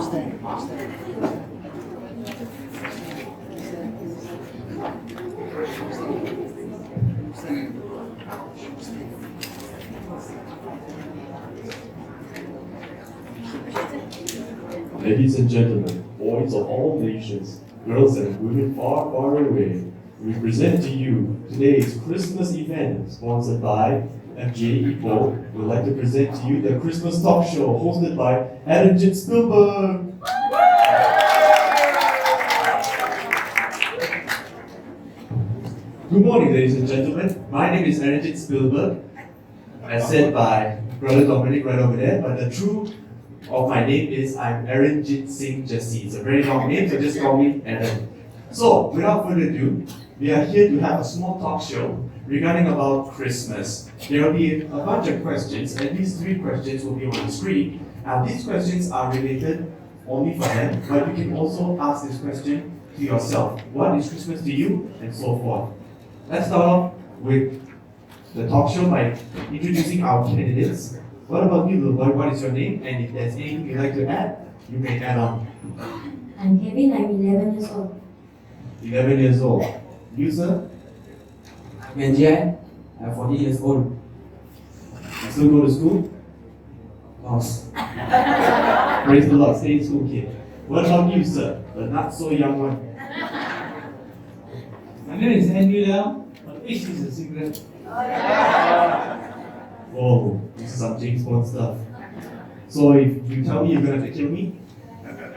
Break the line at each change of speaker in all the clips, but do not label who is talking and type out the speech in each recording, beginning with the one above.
Ladies and gentlemen, boys of all nations, girls and women far, far away, we present to you today's Christmas event sponsored by FGA Ipoh. We'd like to present to you the Christmas talk show hosted by Aaronjit Spielberg. Good morning, ladies and gentlemen. My name is Aaronjit Spielberg, as said by Brother Dominic right over there, but the true of my name is I'm Aaronjit Singh Jessy. It's a very long name, so just call me Aaron. So, without further ado, we are here to have a small talk show regarding about Christmas. There will be a bunch of questions, and these 3 questions will be on the screen. Now, these questions are related only for them, but you can also ask this question to yourself. What is Christmas to you? And so forth. Let's start off with the talk show by introducing our candidates. What about you, little boy? What is your name? And if there's anything you'd like to add, you may add on.
I'm Kevin, I'm 11 years old.
11 years old. You, sir?
Kenji, I'm 40 years old.
You still go to school?
Lost.
Praise the Lord, stay in school, kid. What about you, sir? The not so young one.
My name is Leong, but age is a secret.
Whoa, this is some James Bond stuff. So if you tell me you're gonna have to kill me,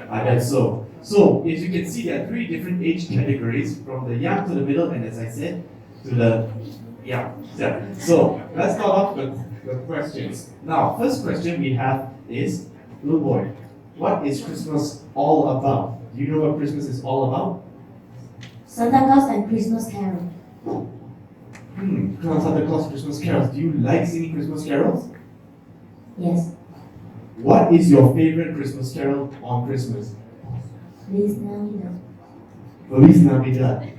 I bet so. So as you can see, there are 3 different age categories, from the young to the middle, and as I said, to the young. Yeah. So let's start off with the questions. Now, first question we have is, little boy, what is Christmas all about? Do you know what Christmas is all about?
Santa Claus and Christmas Carol.
Santa Claus Christmas carols. Do you like singing Christmas carols?
Yes.
What is your favorite Christmas carol on Christmas?
Feliz Navidad.
Feliz Navidad.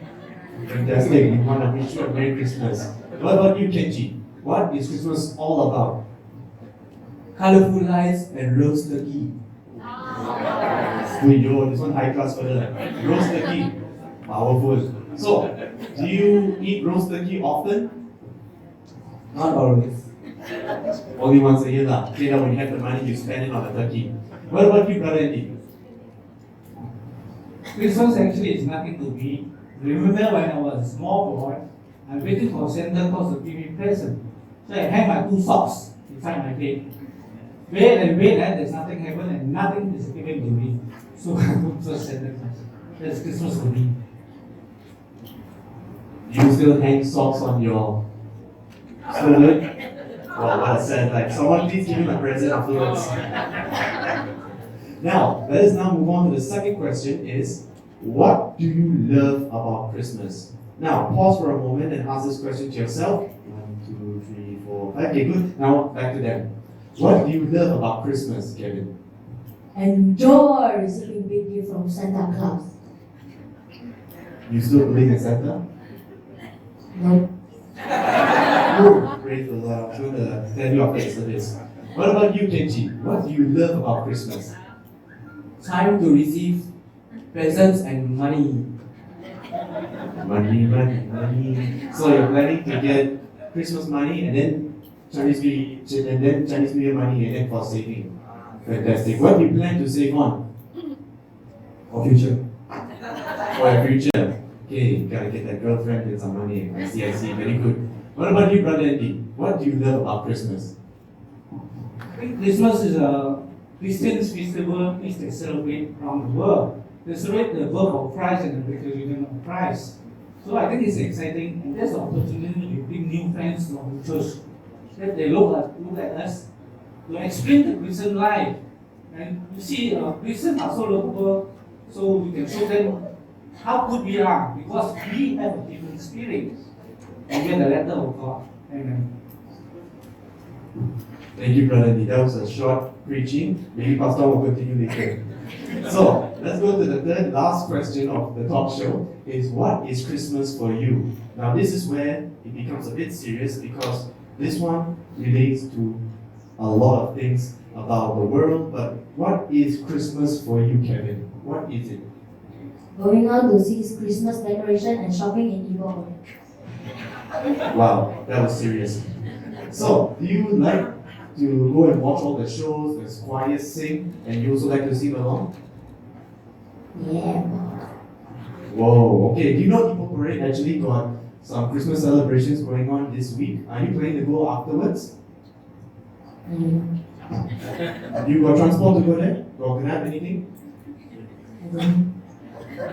Fantastic. We want to wish you a Merry Christmas. What about you, Kenji? What is Christmas all about?
Colorful lights and roast turkey.
Yo, this one high class further. Roast turkey. Powerful. So, do you eat roast turkey often?
Not always.
Only once a year lah. Okay, now when you have the money, you spend it on the turkey. What about you, brother Andy?
Christmas actually is nothing to me. Remember when I was a small boy, I'm waiting for Santa Claus to give me present. So I hang my 2 socks beside my bed. Wait and wait, and there's nothing happen and nothing is given to me. So I don't trust Santa Claus. That's Christmas for me.
Do you still hang socks on your stomach? Well, what I said, like, someone please give him a present afterwards. Now, let us now move on to the second question is, what do you love about Christmas? Now, pause for a moment and ask this question to yourself. 1, 2, 3, 4, 5. Okay, good. Now, back to them. What do you love about Christmas, Kevin?
Enjoy receiving big gift from Santa Claus.
You still believe in Santa?
No.
Oh, praise the Lord. I'm going to tell you after the service. What about you, Kenji? What do you love about Christmas?
Time to receive presents and money.
Money. So you're planning to get Christmas money and then Chinese New Year money and then for saving. Fantastic. What do you plan to save on?
For future.
For your future. Okay, you gotta get that girlfriend with some money. I see. Very good. What about you, brother Andy? What do you love about Christmas?
I think Christmas is a Christian festival which they celebrate around the world. They celebrate the birth of Christ and the resurrection of Christ. So I think it's exciting, and there's an opportunity to bring new friends to our church. That they look at us to explain the Christian life. And you see, Christians are so lovable, so we can show them how good we are, because we have a different spirit. And we are the letter of God. Amen.
Thank you, brother Andy. That was a short preaching. Maybe Pastor will continue later. So, let's go to the third last question of the talk show is, what is Christmas for you? Now, this is where it becomes a bit serious because this one relates to a lot of things about the world, but what is Christmas for you, Kevin? What is it?
Going out to see Christmas decoration and shopping in Ipoh.
Wow, that was serious. So, do you like to go and watch all the shows, the choirs sing, and you also like to sing along?
Yeah.
Whoa, okay. Do you know Ipoh Parade actually got some Christmas celebrations going on this week? Are you planning to go afterwards?
Mm.
You got transport to go there? Got Grab, anything?
I don't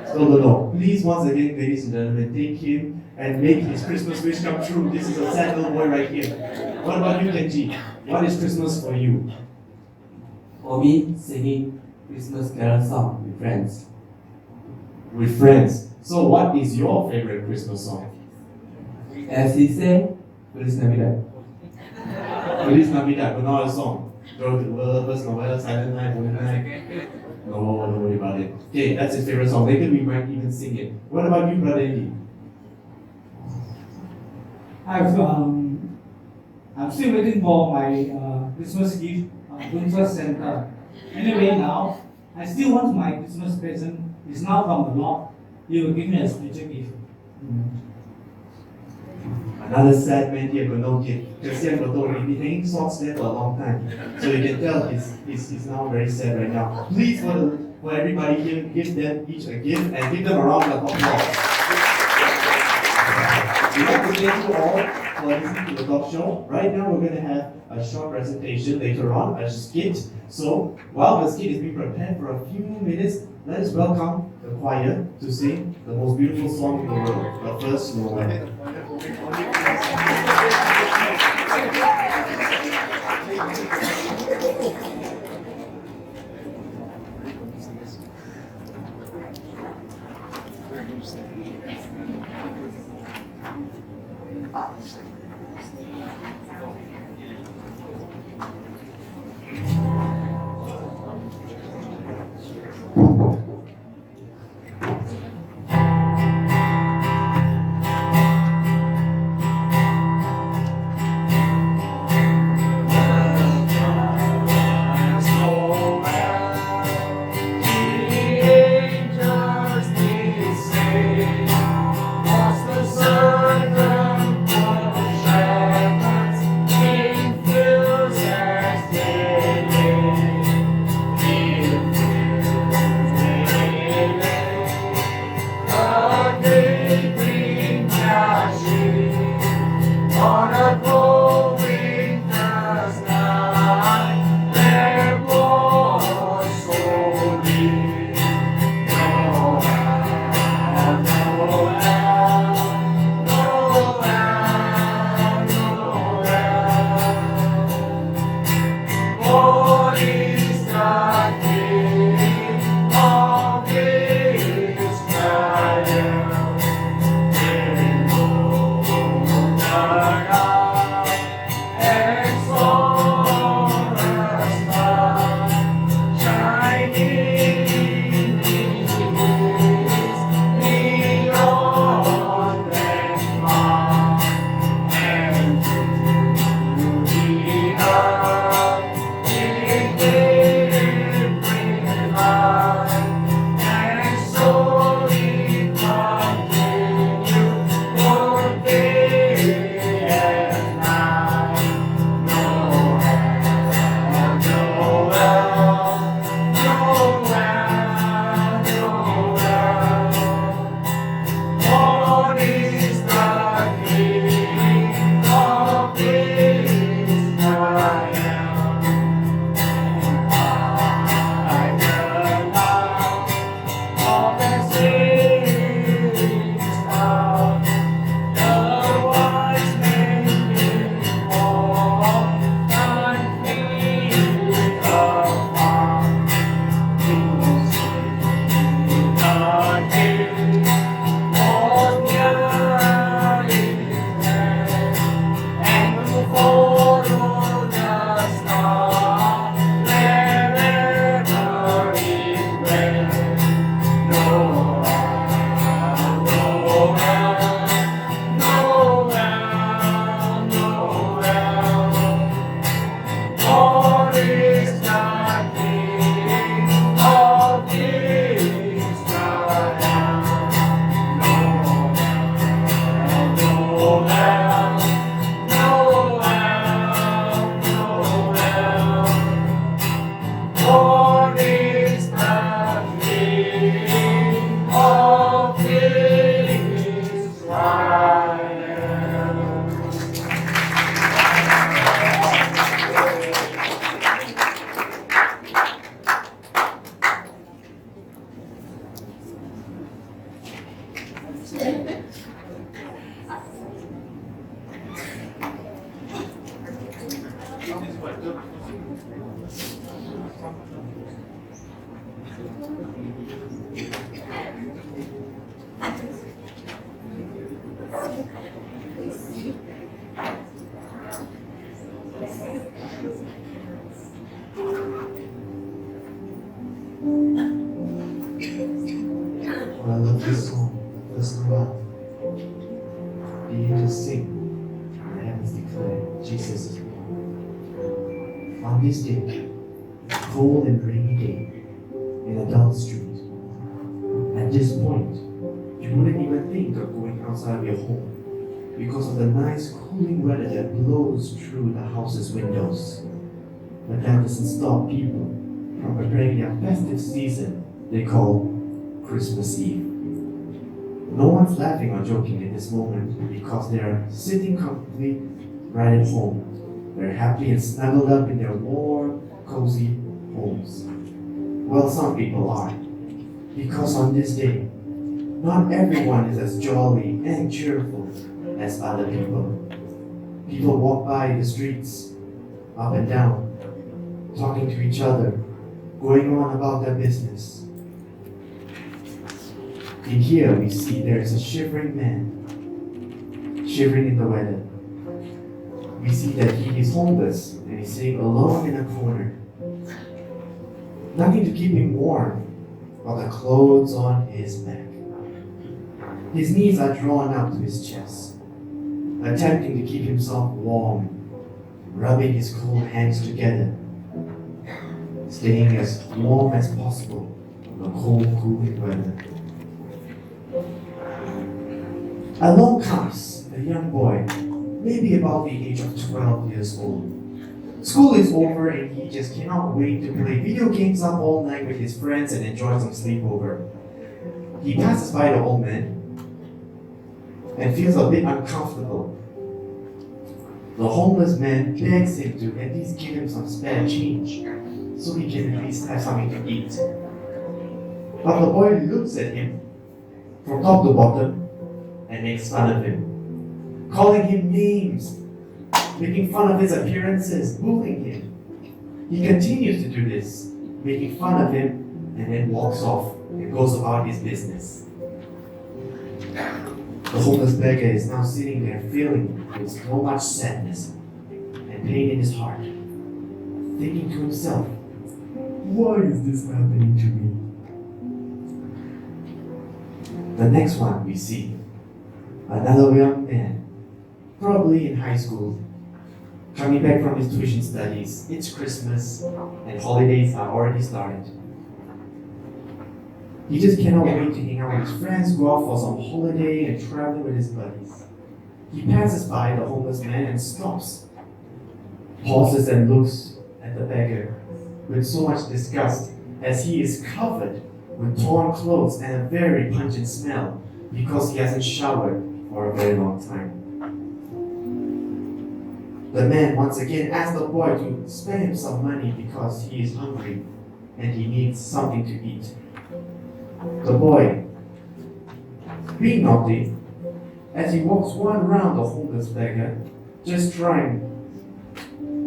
Still don't know. Please, once again, ladies and gentlemen, take him and make his Christmas wish come true. This is a sad little boy right here. What about you, Kenji? What is Christmas for you?
For me, singing Christmas carol song with friends.
With friends. So, what is your favorite Christmas song?
As he said, Feliz Navidad.
Feliz Navidad, but not a song. Go to the world, first November, Silent Night, Holy Night. No, don't worry about it. Okay, that's his favorite song. Later we might even sing it. What about you, Brother Andy?
I'm still waiting for my Christmas gift, Christmas Santa. Anyway, now I still want my Christmas present. It's now from the Lord. He will give me a spiritual gift.
Another sad man here, but no gift. Jessy and Roto have been hanging socks there for a long time. So you can tell he's now very sad right now. Please, for everybody here, give them each a gift and give them a round of applause. We'd like to thank you all for listening to the talk show. Right now, we're going to have a short presentation later on, a skit. So, while the skit is being prepared for a few minutes, let us welcome the choir to sing the most beautiful song in the world, The First Noel. Oh, I love this song. First of all, the angels sing, and the heavens declare Jesus is born. On this day, cold and rainy day, in a dull street, at this point, you wouldn't even think of going outside of your home because of the nice cooling weather that blows through the house's windows. But that doesn't stop people from preparing their festive season they call Christmas Eve. No one's laughing or joking in this moment because they are sitting comfortably right at home. They're happy and snuggled up in their warm, cozy homes. Well, some people are. Because on this day, not everyone is as jolly and cheerful as other people. People walk by the streets, up and down, talking to each other, going on about their business. In here we see there is a shivering man, shivering in the weather. We see that he is homeless and he's sitting alone in a corner. Nothing to keep him warm but the clothes on his back. His knees are drawn up to his chest, attempting to keep himself warm, rubbing his cold hands together, staying as warm as possible in the cold, cooling weather. Along comes a young boy, maybe about the age of 12 years old. School is over and he just cannot wait to play video games up all night with his friends and enjoy some sleepover. He passes by the old man and feels a bit uncomfortable. The homeless man begs him to at least give him some spare change so he can at least have something to eat. But the boy looks at him from top to bottom and makes fun of him, calling him names, making fun of his appearances, bullying him. He continues to do this, making fun of him, and then walks off and goes about his business. The homeless beggar is now sitting there feeling with so much sadness and pain in his heart, thinking to himself, why is this happening to me? The next one we see, another young man, probably in high school, coming back from his tuition studies. It's Christmas and holidays are already started. He just cannot wait to hang out with his friends, go out for some holiday and travel with his buddies. He passes by the homeless man and stops, pauses and looks at the beggar with so much disgust as he is covered with torn clothes and a very pungent smell because he hasn't showered for a very long time. The man once again asks the boy to spare him some money because he is hungry and he needs something to eat. The boy, being naughty, as he walks one round the homeless beggar, just trying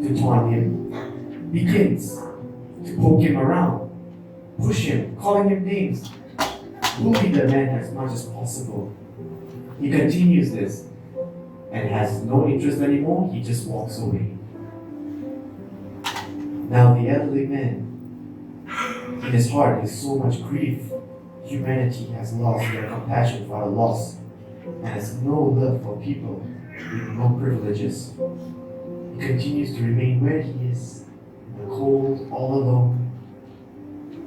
to taunt him, begins to poke him around, push him, calling him names, bully the man as much as possible. He continues this and has no interest anymore, he just walks away. Now the elderly man, in his heart is so much grief. Humanity has lost their compassion for the lost and has no love for people with no privileges. He continues to remain where he is, in the cold, all alone,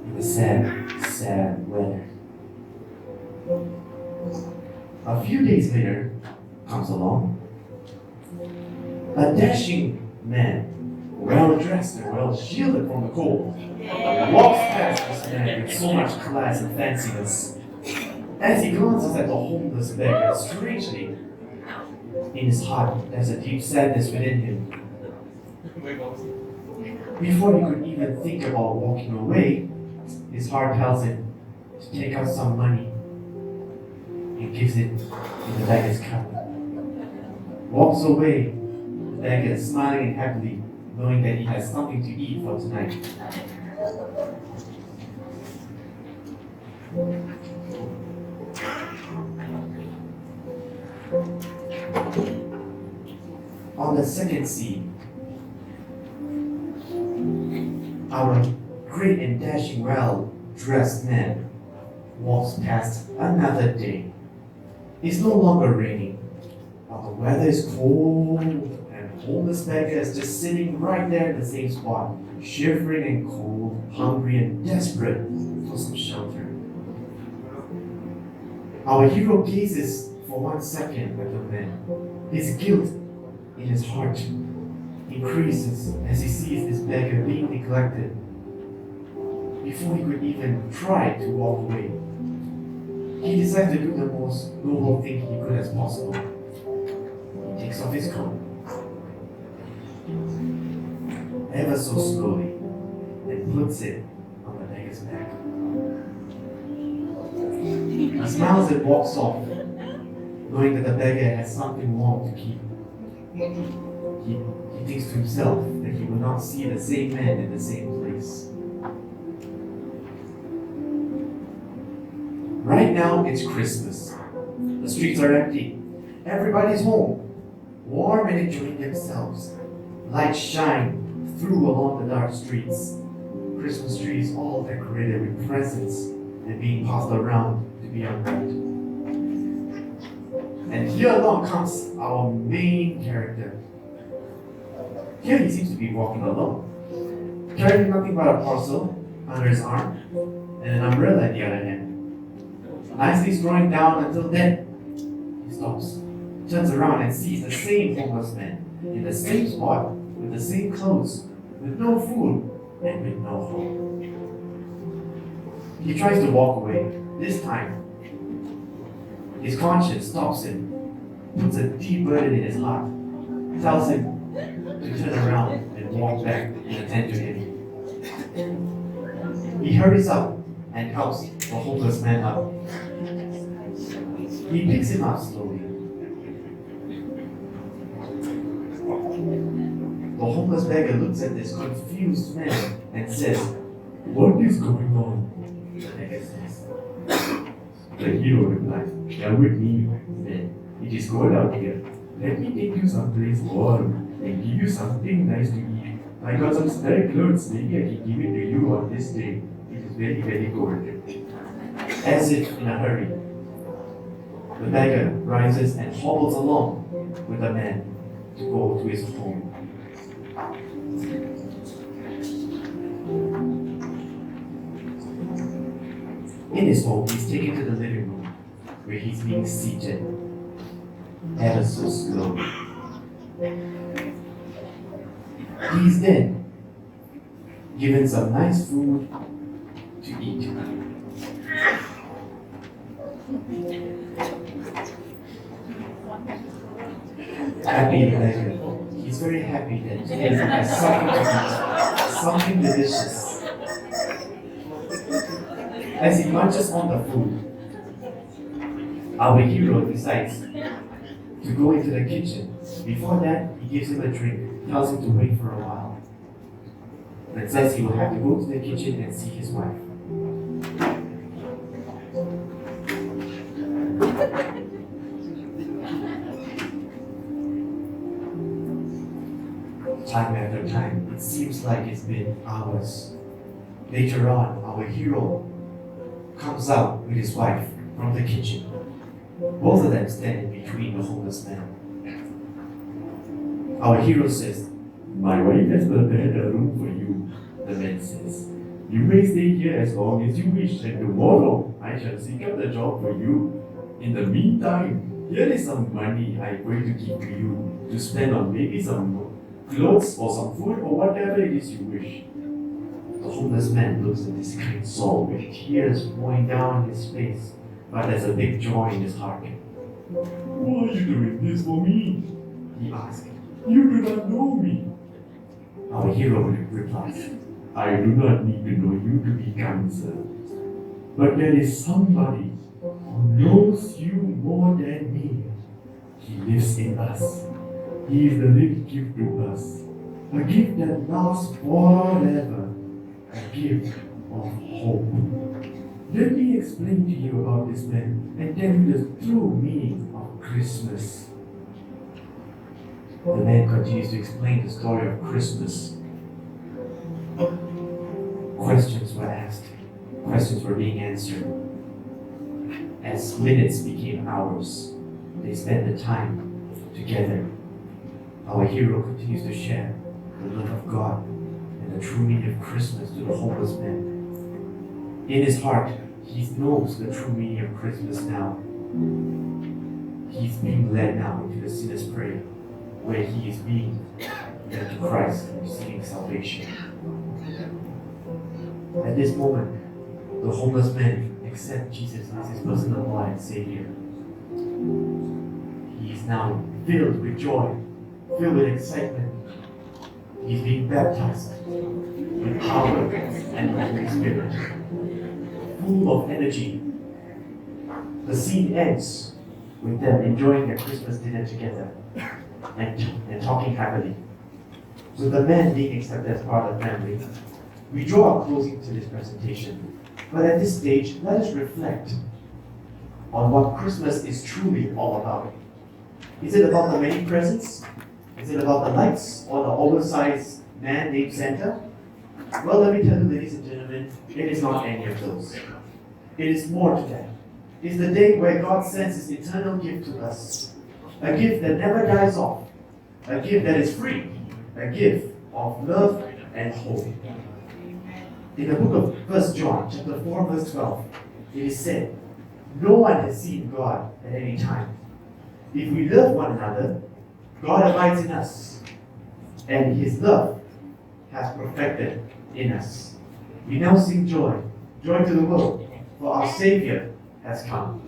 in the sad, sad weather. A few days later comes along a dashing man, well dressed and well shielded from the cold, walks past this man with so much class and fanciness. As he glances at the homeless beggar, strangely, in his heart there's a deep sadness within him. Before he could even think about walking away, his heart tells him to take out some money and gives it in the beggar's cup. Walks away, the beggar smiling and happily knowing that he has something to eat for tonight. On the second scene, our great and dashing, well-dressed man walks past another day. It's no longer raining, but the weather is cold, and homeless beggar is just sitting right there in the same spot, shivering and cold, hungry and desperate for some shelter. Our hero gazes for 1 second at the man. His guilt in his heart increases as he sees this beggar being neglected before he could even try to walk away. He decides to do the most noble thing he could as possible. He takes off his coat, ever so slowly, and puts it on the beggar's back. He smiles and walks off, knowing that the beggar has something warm to keep. He thinks to himself that he will not see the same man in the same place. Right now it's Christmas. The streets are empty. Everybody's home, warm and enjoying themselves. Lights shine through along the dark streets. Christmas trees all decorated with presents and being passed around to be unwrapped. And here along comes our main character. Here he seems to be walking alone, carrying nothing but a parcel under his arm and an umbrella in the other hand. Nicely scrolling down until then, he stops, turns around and sees the same homeless man in the same spot, with the same clothes, with no food and with no home. He tries to walk away. This time, his conscience stops him, puts a deep burden in his heart, tells him to turn around and walk back and attend to him. He hurries up and helps the homeless man up. He picks him up slowly. The homeless beggar looks at this confused man and says, "What is going on?" The beggar says. The hero replies, "Come with me, then. It is cold out here. Let me take you someplace warm and give you something nice to eat. I got some spare clothes. Maybe I can give it to you on this day. It is very, very cold." As if in a hurry, the beggar rises and hobbles along with the man to go to his home. In his home, he's taken to the living room, where he's being seated, ever so slowly. He's then given some nice food to eat. Happy beggar. He's very happy that he has something to eat, something delicious. As he munches on the food, our hero decides to go into the kitchen. Before that, he gives him a drink, tells him to wait for a while, and says he will have to go to the kitchen and see his wife. Time after time, it seems like it's been hours. Later on, our hero comes out with his wife from the kitchen. Both of them stand in between the homeless man. Our hero says, "My wife has prepared a room for you," the man says. "You may stay here as long as you wish, and tomorrow I shall seek out a job for you. In the meantime, here is some money I'm going to give to you to spend on maybe some clothes or some food or whatever it is you wish." The homeless man looks at this kind soul with tears flowing down his face, but there's a big joy in his heart. "Why are you doing this for me?" he asks. "You do not know me." Our hero replies, "I do not need to know you to be kind, sir. But there is somebody who knows you more than me. He lives in us. He is the real gift to us. a gift that lasts forever, a gift of hope. Let me explain to you about this man and tell you the true meaning of Christmas. The man continues to explain the story of Christmas. Questions were asked, questions were being answered. As minutes became hours, they spent the time together. Our hero continues to share the love of God and the true meaning of Christmas to the homeless man. In his heart, he knows the true meaning of Christmas now. He's being led now into the sinner's prayer, where he is being led to Christ and receiving salvation. At this moment, the homeless man accepts Jesus as his personal Lord and Savior. He is now filled with joy, filled with excitement. He's being baptized with power and the Holy Spirit, full of energy. The scene ends with them enjoying their Christmas dinner together and talking happily. So the man being accepted as part of the family, we draw a closing to this presentation. But at this stage, let us reflect on what Christmas is truly all about. Is it about the many presents? Is it about the lights or the oversized man named Santa? Well, let me tell you, ladies and gentlemen, it is not any of those. It is more to that. It's the day where God sends His eternal gift to us. A gift that never dies off. A gift that is free. A gift of love and hope. In the book of 1 John, chapter 4, verse 12, it is said, "No one has seen God at any time. If we love one another, God abides in us, and His love has perfected in us." We now sing joy, joy to the world, for our Savior has come.